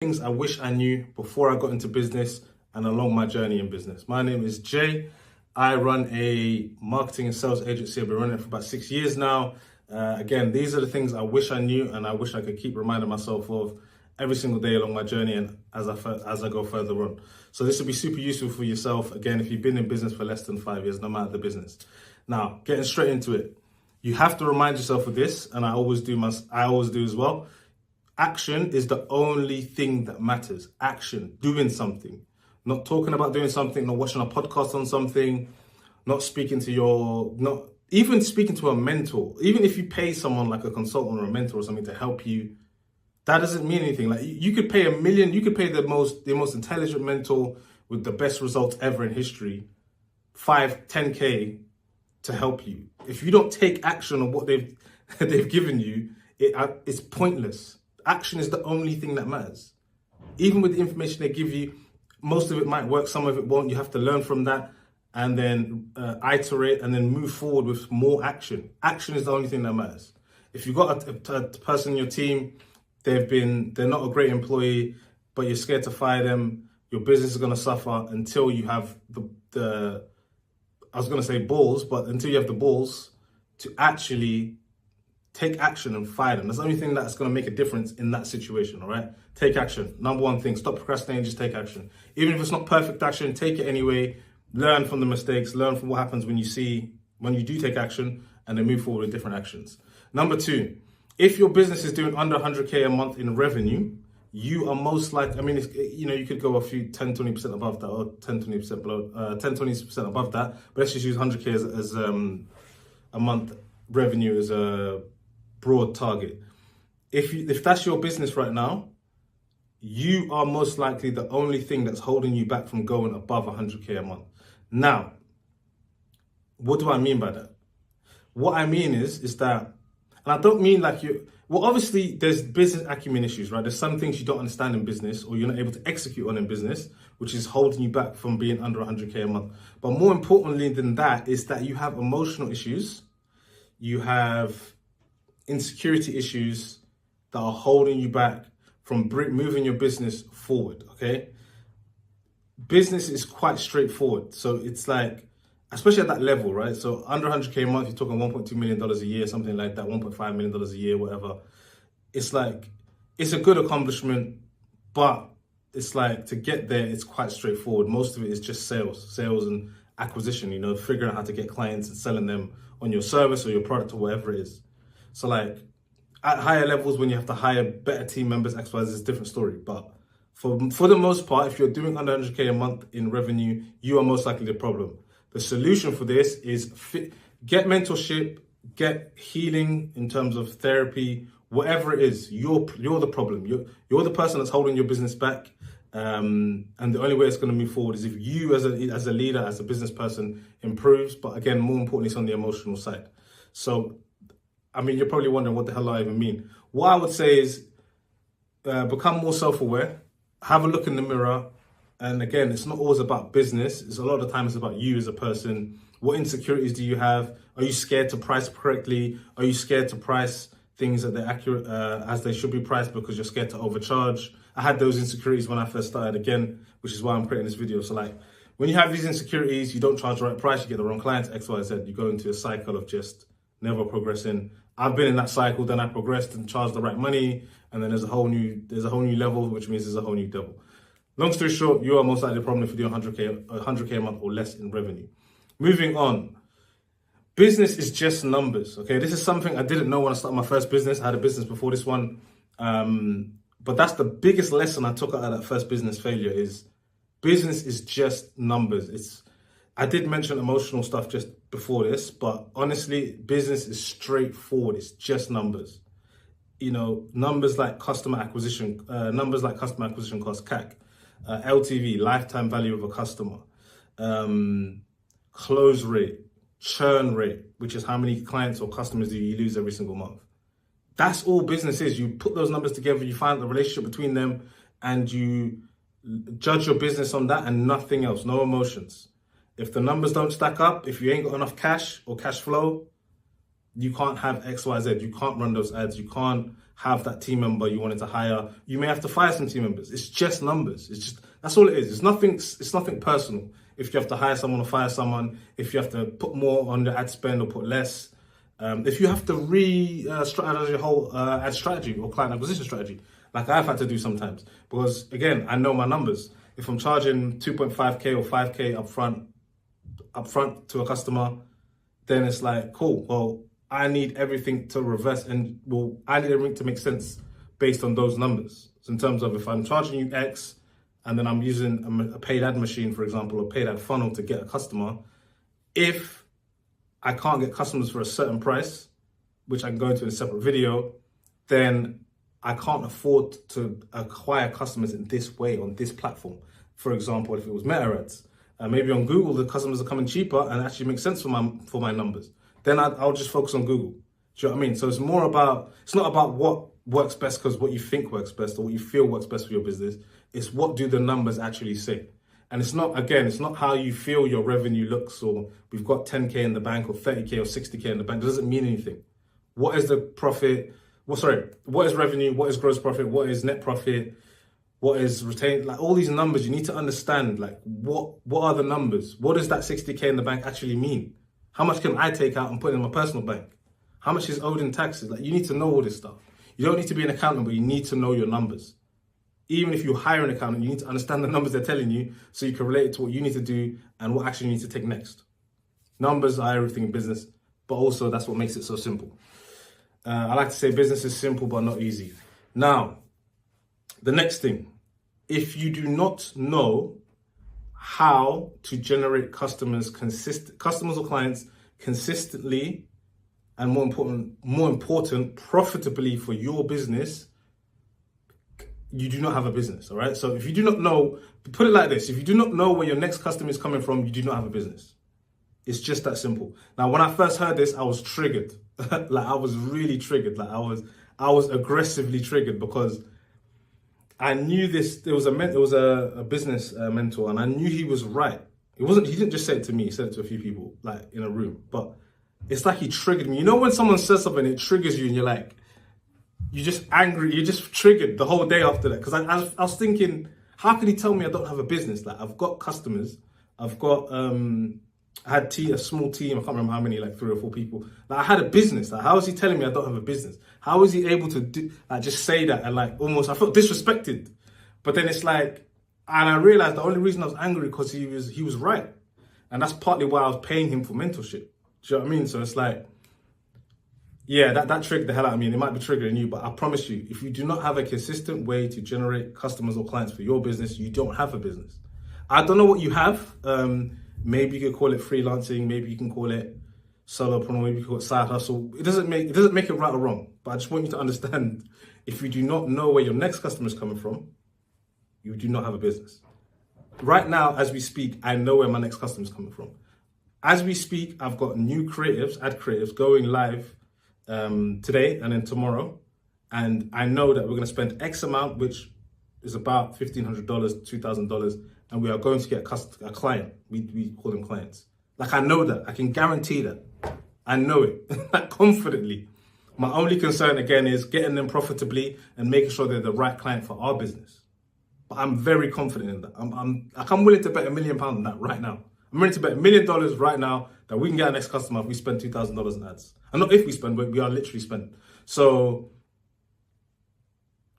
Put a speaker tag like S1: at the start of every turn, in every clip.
S1: things I wish I knew before I got into business and along my journey in business. My name is Jay. I run a marketing and sales agency. I've been running it for about 6 years now. Again, these are the things I wish I knew and I wish I could keep reminding myself of every single day along my journey and as I go further on. So this will be super useful for yourself. Again, if you've been in business for less than 5 years, no matter the business. Now, getting straight into it. You have to remind yourself of this, and I always do as well. Action is the only thing that matters. Action, doing something. Not talking about doing something, not watching a podcast on something, not speaking to a mentor. Even if you pay someone like a consultant or a mentor or something to help you, that doesn't mean anything. Like you could pay $1 million, you could pay the most intelligent mentor with the best results ever in history, 10K to help you. If you don't take action on what they've given you, it's pointless. Action is the only thing that matters. Even with the information they give you, most of it might work, some of it won't. You have to learn from that and then iterate and then move forward with more action. Action is the only thing that matters. If you've got a person in your team, they're not a great employee, but you're scared to fire them, your business is going to suffer until you have until you have the balls to actually take action and fire them. That's the only thing that's going to make a difference in that situation, all right? Take action. Number one thing, stop procrastinating, just take action. Even if it's not perfect action, take it anyway. Learn from the mistakes, learn from what happens when you do take action, and then move forward with different actions. Number two, if your business is doing under 100K a month in revenue, you are most likely, you could go a few 10, 20% above that or 10, 20% below, 10, 20% above that, but let's just use 100K as a month revenue as a broad target. If that's your business right now, you are most likely the only thing that's holding you back from going above 100K a month. Now, what do I mean by that? What I mean is that, and I don't mean like obviously there's business acumen issues, right? There's some things you don't understand in business or you're not able to execute on in business, which is holding you back from being under 100K a month. But more importantly than that is that you have emotional issues, you have insecurity issues that are holding you back from moving your business forward, okay? Business is quite straightforward. So it's like, especially at that level, right? So under 100K a month, you're talking $1.2 million a year, something like that, $1.5 million a year, whatever. It's like, it's a good accomplishment, but it's like to get there, it's quite straightforward. Most of it is just sales and acquisition, figuring out how to get clients and selling them on your service or your product or whatever it is. So like at higher levels, when you have to hire better team members, X, Y, Z, is a different story. But for the most part, if you're doing under 100K a month in revenue, you are most likely the problem. The solution for this is get mentorship, get healing in terms of therapy, whatever it is. You're the problem. You're the person that's holding your business back. And the only way it's going to move forward is if you as a leader, as a business person improves. But again, more importantly, it's on the emotional side. So, you're probably wondering what the hell I even mean. What I would say is become more self-aware, have a look in the mirror. And again, it's not always about business. It's a lot of times about you as a person. What insecurities do you have? Are you scared to price correctly? Are you scared to price things that they're accurate as they should be priced because you're scared to overcharge? I had those insecurities when I first started again, which is why I'm creating this video. So like when you have these insecurities, you don't charge the right price, you get the wrong clients, X, Y, Z. You go into a cycle of just never progressing. I've been in that cycle, then I progressed and charged the right money. And then there's a whole new level, which means there's a whole new devil. Long story short, you are most likely the problem if you do 100K a month or less in revenue. Moving on. Business is just numbers, okay? This is something I didn't know when I started my first business. I had a business before this one. But that's the biggest lesson I took out of that first business failure is business is just numbers. I did mention emotional stuff just before this, but honestly, business is straightforward. It's just numbers. Numbers like customer acquisition cost, CAC. LTV, lifetime value of a customer, close rate, churn rate, which is how many clients or customers do you lose every single month. That's all business is. You put those numbers together, you find the relationship between them, and you judge your business on that and nothing else, no emotions. If the numbers don't stack up, if you ain't got enough cash or cash flow, you can't have X, Y, Z. You can't run those ads. You can't have that team member you wanted to hire. You may have to fire some team members. It's just numbers. It's just, that's all it is. It's nothing personal. If you have to hire someone or fire someone, if you have to put more on the ad spend or put less, if you have to strategize your whole ad strategy or client acquisition strategy, like I've had to do sometimes, because again, I know my numbers. If I'm charging 2.5K or 5K upfront to a customer, then it's like, cool, well, I need everything to reverse and I need everything to make sense based on those numbers. So in terms of if I'm charging you X and then I'm using a paid ad machine, for example, or paid ad funnel to get a customer, if I can't get customers for a certain price, which I can go into in a separate video, then I can't afford to acquire customers in this way on this platform. For example, if it was Meta ads, maybe on Google, the customers are coming cheaper and actually makes sense for my numbers. Then I'll just focus on Google. Do you know what I mean? So it's not about what works best because what you think works best or what you feel works best for your business. It's what do the numbers actually say? And it's not how you feel your revenue looks, or we've got 10K in the bank or 30K or 60K in the bank. It doesn't mean anything. What is the profit? What is revenue? What is gross profit? What is net profit? What is retained? Like all these numbers, you need to understand, like what are the numbers? What does that 60K in the bank actually mean? How much can I take out and put in my personal bank? How much is owed in taxes? Like you need to know all this stuff. You don't need to be an accountant, but you need to know your numbers. Even if you hire an accountant, you need to understand the numbers they're telling you so you can relate it to what you need to do and what action you need to take next. Numbers are everything in business, but also that's what makes it so simple. I like to say business is simple, but not easy. Now, the next thing, if you do not know how to generate customers or clients consistently, and more important, profitably for your business, you do not have a business, all right? So if you do not know, put it like this, if you do not know where your next customer is coming from, you do not have a business. It's just that simple. Now, when I first heard this, I was triggered. Like I was really triggered. Like I was aggressively triggered because I knew this. There was a business mentor, and I knew he was right. He didn't just say it to me. He said it to a few people, like in a room. But it's like he triggered me. You know when someone says something, it triggers you, and you're like, you're just angry. You're just triggered the whole day after that. Because I was thinking, how can he tell me I don't have a business? Like I've got customers. I've got I had a small team. I can't remember how many, like 3 or 4 people. Like I had a business. Like how is he telling me I don't have a business? How is he able to just say that and like almost I felt disrespected. But then it's like, and I realized the only reason I was angry because he was right, and that's partly why I was paying him for mentorship. Do you know what I mean? So it's like, yeah, that triggered the hell out of me, and it might be triggering you. But I promise you, if you do not have a consistent way to generate customers or clients for your business, you don't have a business. I don't know what you have. Maybe you could call it freelancing. Maybe you can call it solopreneur. Maybe you can call it side hustle. It doesn't make it right or wrong. But I just want you to understand: if you do not know where your next customer is coming from, you do not have a business. Right now, as we speak, I know where my next customer is coming from. As we speak, I've got new ad creatives going live today and then tomorrow, and I know that we're going to spend X amount, which is about $1,500, $2,000. And we are going to get a client. We call them clients. Like I know that. I can guarantee that. I know it confidently. My only concern again is getting them profitably and making sure they're the right client for our business. But I'm very confident in that. I'm willing to bet £1 million on that right now. I'm ready to bet $1 million right now that we can get our next customer if we spend $2,000 in ads. And not if we spend, but we are literally spending. So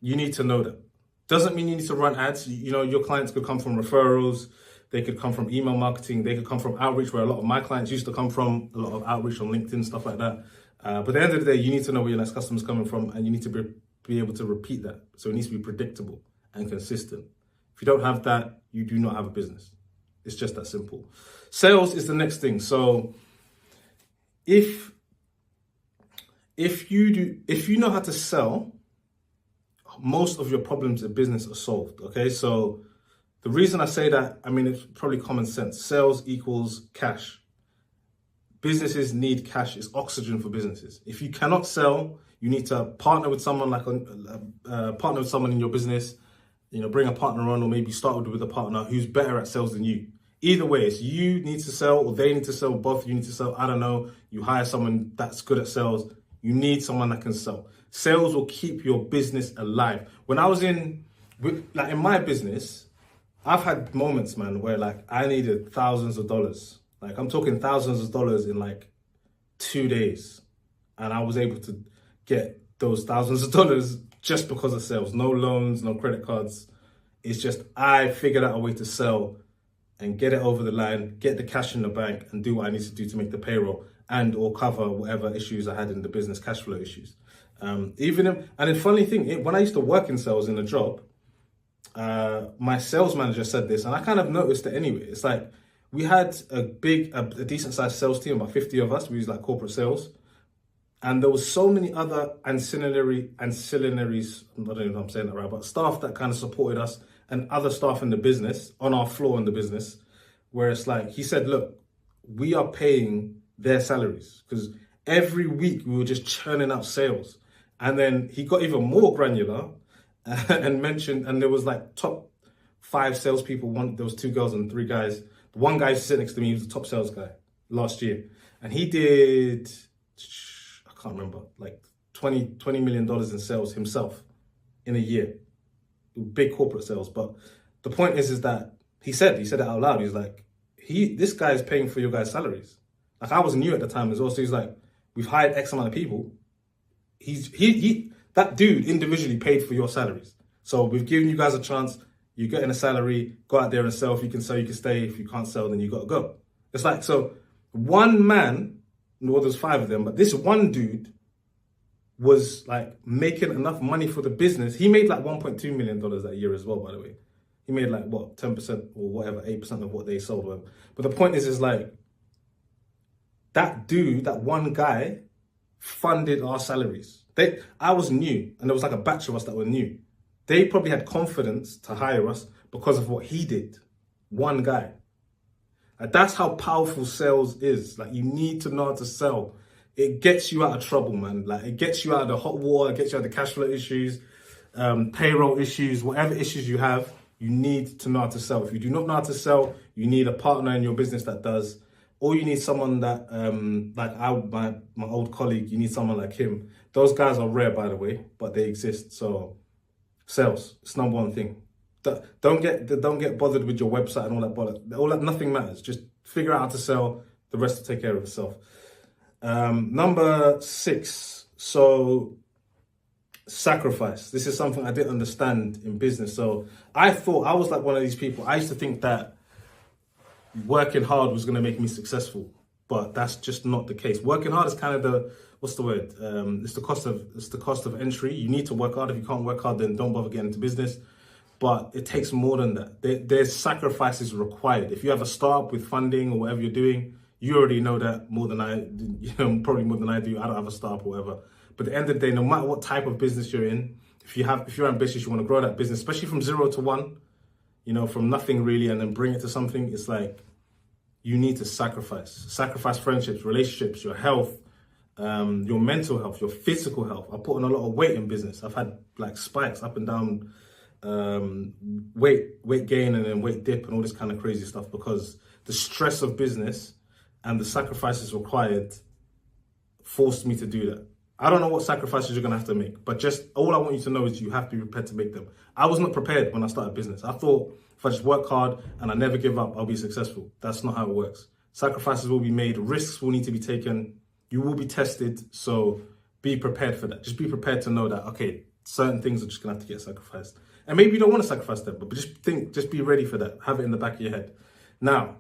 S1: you need to know that. Doesn't mean you need to run ads. You know, your clients could come from referrals. They could come from email marketing. They could come from outreach, where a lot of my clients used to come from, a lot of outreach on LinkedIn, stuff like that. But at the end of the day, you need to know where your next customer is coming from, and you need to be able to repeat that. So it needs to be predictable and consistent. If you don't have that, you do not have a business. It's just that simple. Sales is the next thing. So if you know how to sell, most of your problems in business are solved, okay? So the reason I say that, I mean, it's probably common sense. Sales equals cash. Businesses need cash. It's oxygen for businesses. If you cannot sell, you need to partner with someone, partner with someone in your business, you know, bring a partner on, or maybe start with a partner who's better at sales than you. Either way, it's you need to sell or they need to sell, both of you need to sell. I don't know. You hire someone that's good at sales. You need someone that can sell. Sales will keep your business alive. When I was in my business, I've had moments, man, where like I needed thousands of dollars. Like I'm talking thousands of dollars in like 2 days. And I was able to get those thousands of dollars just because of sales. No loans, no credit cards. It's just I figured out a way to sell and get it over the line, get the cash in the bank, and do what I need to do to make the payroll and or cover whatever issues I had in the business, cash flow issues. And the funny thing, when I used to work in sales in a job, my sales manager said this, and I kind of noticed it anyway. It's like we had a decent sized sales team, about 50 of us. We used like corporate sales. And there was so many other ancillaries, I don't know if I'm saying that right, but staff that kind of supported us and other staff in the business, on our floor in the business, where it's like, he said, look, we are paying their salaries because every week we were just churning out sales. And then he got even more granular and mentioned, and there was like top 5 salespeople. There was 2 girls and 3 guys. The one guy sitting next to me, he was the top sales guy last year. And he did, I can't remember, like $20 million in sales himself in a year. Big corporate sales. But the point is that he said it out loud. He's like, this guy is paying for your guys' salaries. Like I was new at the time as well. So he's like, we've hired X amount of people. That dude individually paid for your salaries. So we've given you guys a chance. You're getting a salary, go out there and sell. If you can sell, you can stay. If you can't sell, then you got to go. It's like, so one man, well, there's 5 of them, but this one dude was like making enough money for the business. He made like $1.2 million that year as well, by the way. He made like, what, 10% or whatever, 8% of what they sold. Whatever. But the point is like, that dude, that one guy, funded our salaries. I was new, and there was like a batch of us that were new. They probably had confidence to hire us because of what he did. One guy. Like, that's how powerful sales is. Like, you need to know how to sell. It gets you out of trouble, man. Like, it gets you out of the hot water, it gets you out of the cash flow issues, payroll issues, whatever issues you have, you need to know how to sell. If you do not know how to sell, you need a partner in your business that does. Or you need someone that, my old colleague, you need someone like him. Those guys are rare, by the way, but they exist. So sales, it's number one thing. Don't get bothered with your website and all that bollocks. All that, nothing matters. Just figure out how to sell. The rest will take care of itself. Number 6. So sacrifice. This is something I didn't understand in business. So I thought I was like one of these people. I used to think that working hard was going to make me successful, but that's just not the case. Working hard is kind of the, what's the word? It's the cost of entry. You need to work hard. If you can't work hard, then don't bother getting into business. But it takes more than that. There's sacrifices required. If you have a startup with funding or whatever you're doing, you already know that more than probably more than I do. I don't have a startup or whatever. But at the end of the day, no matter what type of business you're in, if you're ambitious, you want to grow that business, especially from 0 to 1, from nothing really, and then bring it to something, it's like, you need to sacrifice friendships, relationships, your health, your mental health, your physical health. I put on a lot of weight in business. I've had like spikes up and down, weight gain and then weight dip and all this kind of crazy stuff, because the stress of business and the sacrifices required forced me to do that. I don't know what sacrifices you're going to have to make, but just all I want you to know is you have to be prepared to make them. I was not prepared when I started business. I thought if I just work hard and I never give up, I'll be successful. That's not how it works. Sacrifices will be made. Risks will need to be taken. You will be tested. So be prepared for that. Just be prepared to know that, okay, certain things are just going to have to get sacrificed. And maybe you don't want to sacrifice them, but just be ready for that. Have it in the back of your head. Now,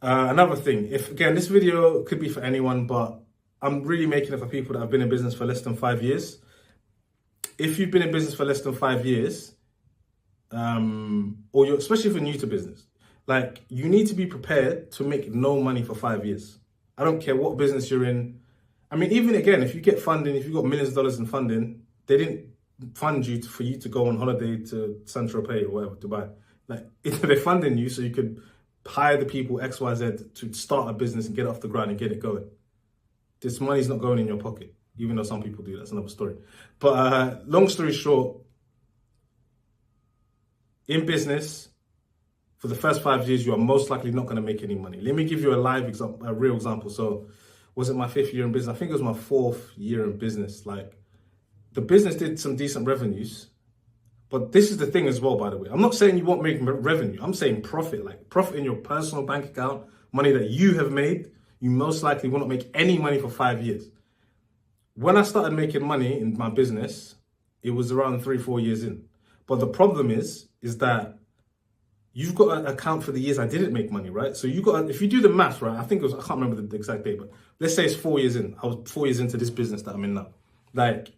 S1: another thing, again, this video could be for anyone, but I'm really making it for people that have been in business for less than 5 years. If you've been in business for less than 5 years, or especially if you're new to business, like, you need to be prepared to make no money for 5 years. I don't care what business you're in. I mean, even again, if you get funding, if you've got millions of dollars in funding, they didn't fund you for you to go on holiday to Saint-Tropez or whatever, Dubai. Like, they're funding you so you could hire the people X, Y, Z to start a business and get it off the ground and get it going. This money's not going in your pocket, even though some people do. That's another story. But long story short, in business, for the first 5 years, you are most likely not going to make any money. Let me give you a live example, a real example. So was it my 5th year in business? I think it was my 4th year in business. Like, the business did some decent revenues, but this is the thing as well, by the way. I'm not saying you won't make revenue. I'm saying profit, like profit in your personal bank account, money that you have made. You most likely will not make any money for 5 years. When I started making money in my business, it was around 3-4 years in. But the problem is that you've got to account for the years I didn't make money, right? So you got to, if you do the math, right? I think it was, I can't remember the exact date, but let's say it's 4 years in. I was 4 years into this business that I'm in now. Like,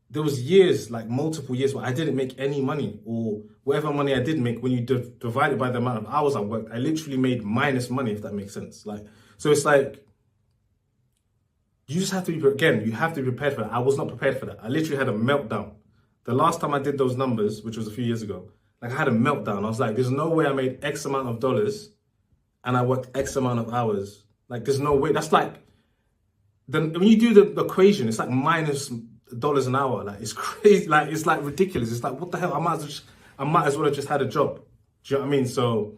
S1: there was years, like multiple years, where I didn't make any money, or whatever money I did make, when you divide it by the amount of hours I worked, I literally made minus money, if that makes sense. Like, so it's like, you just have to be, again, you have to be prepared for that. I was not prepared for that. I literally had a meltdown. The last time I did those numbers, which was a few years ago, like, I had a meltdown. I was like, there's no way I made X amount of dollars and I worked X amount of hours. Like, there's no way. That's like, then when you do the equation, it's like minus dollars an hour. Like, it's crazy. Like, it's like ridiculous. It's like, what the hell? I might as well have just had a job. Do you know what I mean? So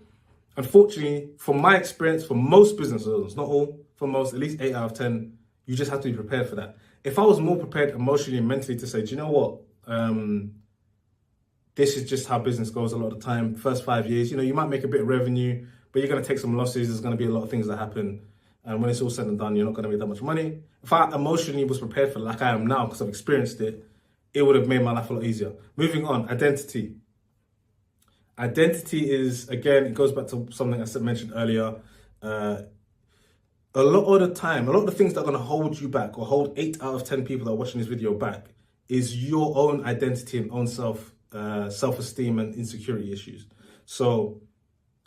S1: unfortunately, from my experience, for most business owners, not all, for most, at least 8 out of 10, you just have to be prepared for that. If I was more prepared emotionally and mentally to say, do you know what? This is just how business goes a lot of the time. First 5 years, you know, you might make a bit of revenue, but you're going to take some losses. There's going to be a lot of things that happen. And when it's all said and done, you're not going to make that much money. If I emotionally was prepared for it, like I am now, because I've experienced it, it would have made my life a lot easier. Moving on, identity. Identity is, again, it goes back to something I mentioned earlier. A lot of the time, a lot of the things that are going to hold you back, or hold 8 out of 10 people that are watching this video back, is your own identity and own self-esteem and insecurity issues. So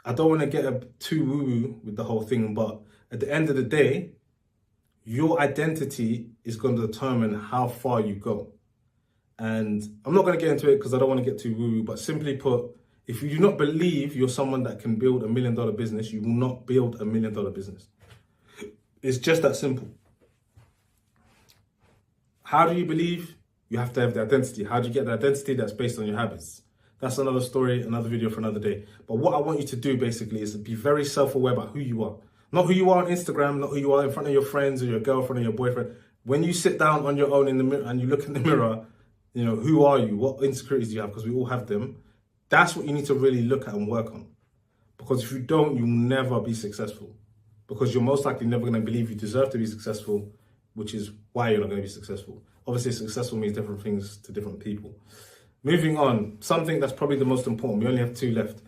S1: I don't want to get too woo-woo with the whole thing, but at the end of the day, your identity is going to determine how far you go. And I'm not going to get into it because I don't want to get too woo-woo, but simply put, if you do not believe you're someone that can build $1 million business, you will not build $1 million business. It's just that simple. How do you believe? You have to have the identity. How do you get the identity? That's based on your habits. That's another story, another video for another day. But what I want you to do basically is be very self-aware about who you are. Not who you are on Instagram, not who you are in front of your friends or your girlfriend or your boyfriend. When you sit down on your own in the mirror and you look in the mirror, you know, who are you? What insecurities do you have? Because we all have them. That's what you need to really look at and work on. Because if you don't, you'll never be successful. Because you're most likely never going to believe you deserve to be successful, which is why you're not going to be successful. Obviously, successful means different things to different people. Moving on, something that's probably the most important. We only have 2 left.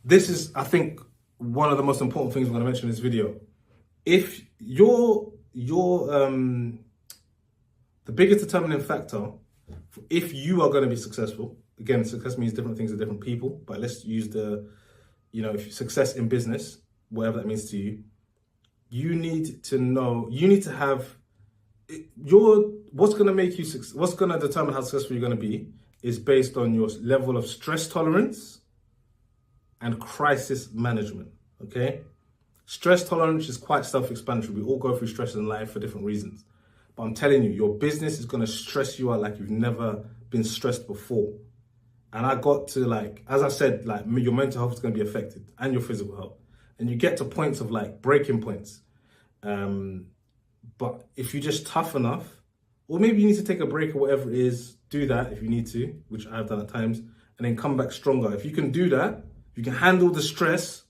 S1: This is, I think, one of the most important things I'm going to mention in this video. If the biggest determining factor, if you are going to be successful, again, success means different things to different people, but let's use if success in business, whatever that means to you, you need to have what's going to determine how successful you're going to be is based on your level of stress tolerance and crisis management. Okay, stress tolerance is quite self-explanatory. We all go through stress in life for different reasons, but I'm telling you, your business is going to stress you out like you've never been stressed before. And I got to, like, as I said, like, your mental health is going to be affected and your physical health. And you get to points of, like, breaking points. But if you're just tough enough, or maybe you need to take a break or whatever it is, do that if you need to, which I've done at times, and then come back stronger. If you can do that, you can handle the stress,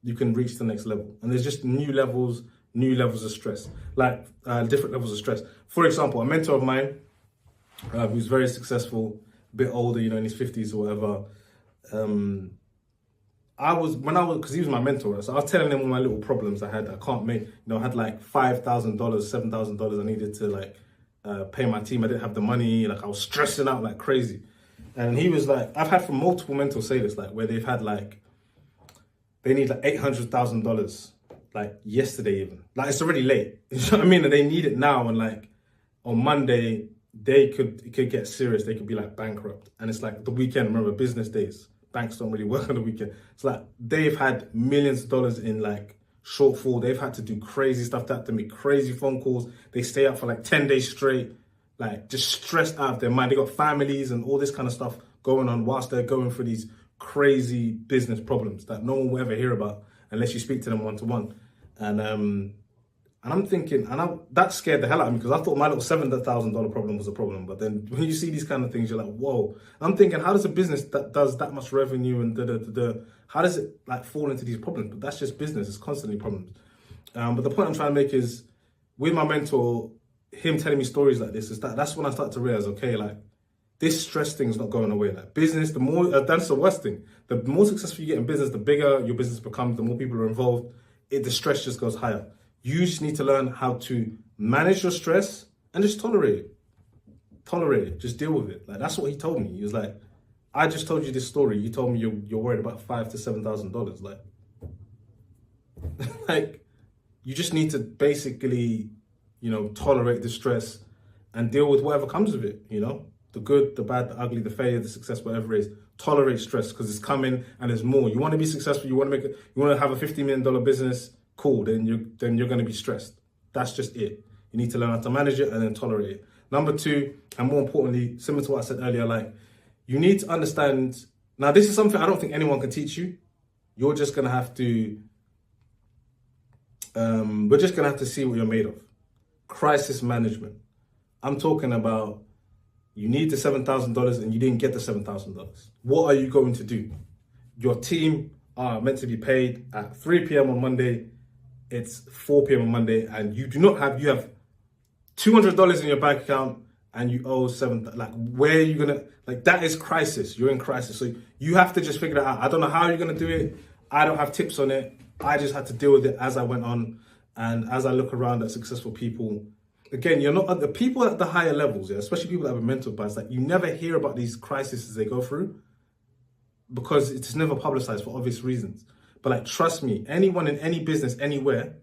S1: you can reach the next level. And there's just new levels of stress, like different levels of stress. For example, a mentor of mine who's very successful, a bit older, in his 50s or whatever, because he was my mentor, so I was telling him all my little problems I had. I can't make, I had like $5,000, $7,000 I needed to like pay my team. I didn't have the money, like I was stressing out like crazy. And he was like, I've had from multiple mentors say this, like where they've had like, they need like $800,000, like yesterday even. Like it's already late, you know what I mean? And they need it now, and like on Monday, it could get serious. They could be like bankrupt. And it's like the weekend, remember, business days. Banks don't really work on the weekend. It's like they've had millions of dollars in like shortfall. They've had to do crazy stuff. They have to make crazy phone calls. They stay up for like 10 days straight, like just stressed out of their mind. They got families and all this kind of stuff going on whilst they're going through these crazy business problems that no one will ever hear about unless you speak to them one to one. And I'm thinking, that scared the hell out of me because I thought my little $7,000 problem was a problem. But then when you see these kind of things, you're like, whoa. I'm thinking, how does a business that does that much revenue and how does it like fall into these problems? But that's just business. It's constantly problems. But the point I'm trying to make is with my mentor, him telling me stories like this, that's when I start to realize, okay, like this stress thing is not going away. Like business, the more, that's the worst thing. The more successful you get in business, the bigger your business becomes, the more people are involved, the stress just goes higher. You just need to learn how to manage your stress and just tolerate it. Tolerate it. Just deal with it. Like that's what he told me. He was like, I just told you this story. You told me you're worried about $5,000 to $7,000. Like, like you just need to basically, tolerate the stress and deal with whatever comes of it. The good, the bad, the ugly, the failure, the success, whatever it is. Tolerate stress because it's coming and there's more. You want to be successful. You want to have a $50 million business. Cool, then you're going to be stressed. That's just it. You need to learn how to manage it and then tolerate it. Number two, and more importantly, similar to what I said earlier, like you need to understand. Now, this is something I don't think anyone can teach you. You're just going to have to. We're just going to have to see what you're made of. Crisis management. I'm talking about you need the $7,000 and you didn't get the $7,000. What are you going to do? Your team are meant to be paid at 3 p.m. on Monday. It's 4 p.m. on Monday, and you have $200 in your bank account and you owe like, where are you gonna, like, that is crisis. You're in crisis. So you have to just figure that out. I don't know how you're gonna do it. I don't have tips on it. I just had to deal with it as I went on. And as I look around at successful people, again, you're not the people at the higher levels, yeah, especially people that have been mentored by us, like you never hear about these crises they go through because it's never publicized for obvious reasons. But like, trust me, anyone in any business, anywhere,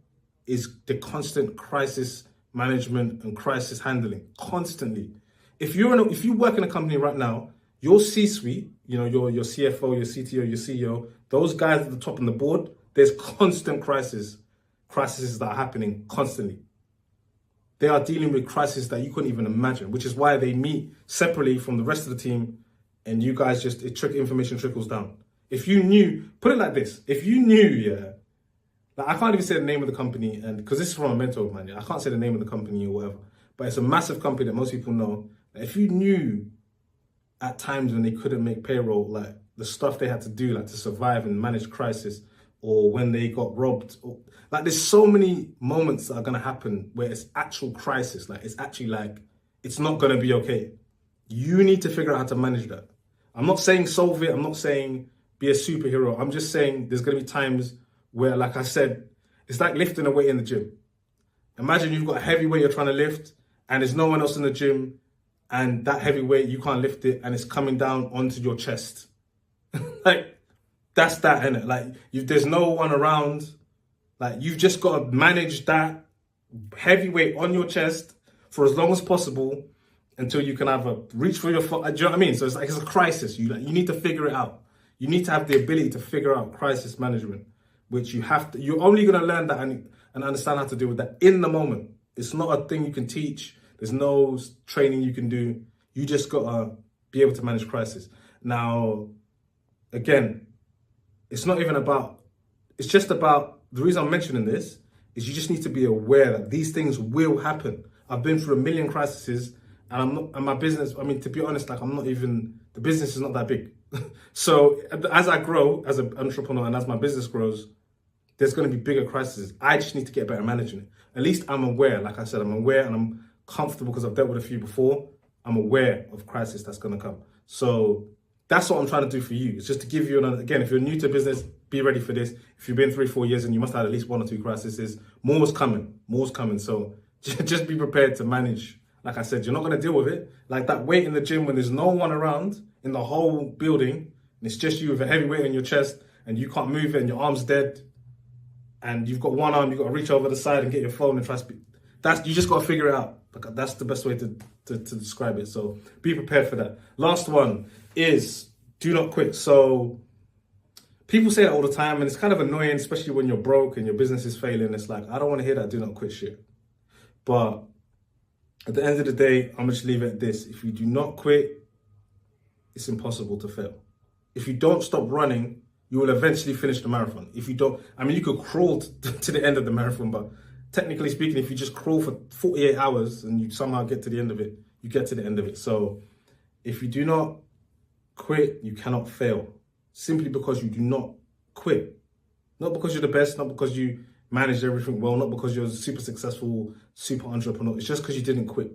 S1: is the constant crisis management and crisis handling, constantly. If you work in a company right now, your C-suite, your CFO, your CTO, your CEO, those guys at the top on the board, there's constant crises that are happening constantly. They are dealing with crises that you couldn't even imagine, which is why they meet separately from the rest of the team, and you guys information trickles down. If you knew, put it like this, if you knew, yeah, like I can't even say the name of the company, and because this is from a mentor of mine, yeah, I can't say the name of the company or whatever, but it's a massive company that most people know. If you knew at times when they couldn't make payroll, like the stuff they had to do, like to survive and manage crisis, or when they got robbed, or like there's so many moments that are gonna happen where it's actual crisis, like it's actually like, it's not gonna be okay. You need to figure out how to manage that. I'm not saying solve it, I'm not saying be a superhero. I'm just saying there's going to be times where, like I said, it's like lifting a weight in the gym. Imagine you've got a heavy weight you're trying to lift and there's no one else in the gym and that heavy weight, you can't lift it and it's coming down onto your chest. Like, that's that, innit? Like, there's no one around. Like, you've just got to manage that heavy weight on your chest for as long as possible until you can either reach for your foot. Do you know what I mean? So it's like, it's a crisis. You need to figure it out. You need to have the ability to figure out crisis management, which you're only going to learn that and understand how to deal with that in the moment. It's not a thing you can teach. There's no training you can do. You just got to be able to manage crisis. Now, again, it's just about, the reason I'm mentioning this is you just need to be aware that these things will happen. I've been through a million crises and my business, I mean, to be honest, like the business is not that big. So as I grow as an entrepreneur and as my business grows, there's going to be bigger crises. I just need to get better at managing it. At least I'm aware, like I said, I'm aware and I'm comfortable because I've dealt with a few before. I'm aware of crisis that's going to come. So that's what I'm trying to do for you. It's just to give you again, if you're new to business, be ready for this. If you've been 3-4 years and you must have at least 1 or 2 crises, more's coming. So just be prepared to manage. Like I said, you're not going to deal with it. Like that weight in the gym when there's no one around in the whole building, and it's just you with a heavy weight on your chest and you can't move it and your arm's dead and you've got one arm, you've got to reach over the side and get your phone and try to speak. You just got to figure it out. Like, that's the best way to describe it. So be prepared for that. Last one is do not quit. So people say that all the time and it's kind of annoying, especially when you're broke and your business is failing. It's like, I don't want to hear that do not quit shit. But at the end of the day, I'm going to just leave it at this. If you do not quit, it's impossible to fail. if you don't stop running, you will eventually finish the marathon. If you don't, I mean, you could crawl to the end of the marathon, but technically speaking, if you just crawl for 48 hours and you somehow get to the end of it, you get to the end of it. So if you do not quit, you cannot fail. Simply because you do not quit. Not because you're the best, not because you managed everything well, not because you're a super successful, super entrepreneur. It's just because you didn't quit.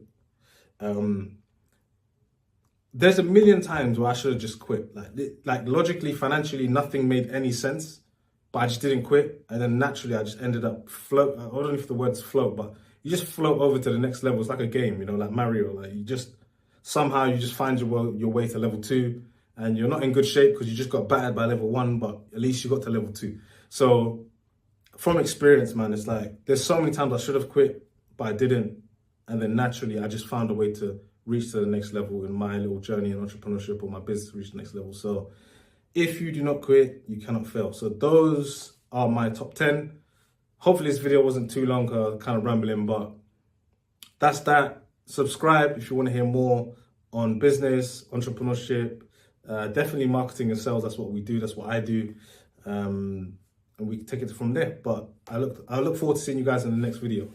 S1: There's a million times where I should have just quit. Like logically, financially, nothing made any sense, but I just didn't quit. And then naturally, I just ended up float. I don't know if the word's float, but you just float over to the next level. It's like a game, like Mario. Like you just find your way to level 2, and you're not in good shape because you just got battered by level 1, but at least you got to level 2. So from experience, man, it's like there's so many times I should have quit, but I didn't. And then naturally, I just found a way to reach to the next level in my little journey in entrepreneurship, or my business reach the next level. So if you do not quit, you cannot fail. So those are my top 10. Hopefully this video wasn't too long, kind of rambling, but that's that. Subscribe if you want to hear more on business, entrepreneurship, definitely marketing and sales. That's what we do. That's what I do. And we can take it from there. But I look forward to seeing you guys in the next video.